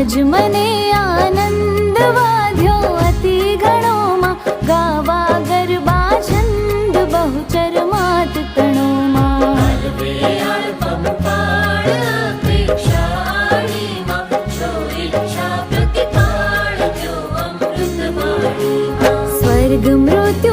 આજ મને આનંદ વાધ્યો અતિ ગણોમાં, ગાવા ગરબા છંદ બહુચર માત તણોમાં. સ્વર્ગ મૃત્યુ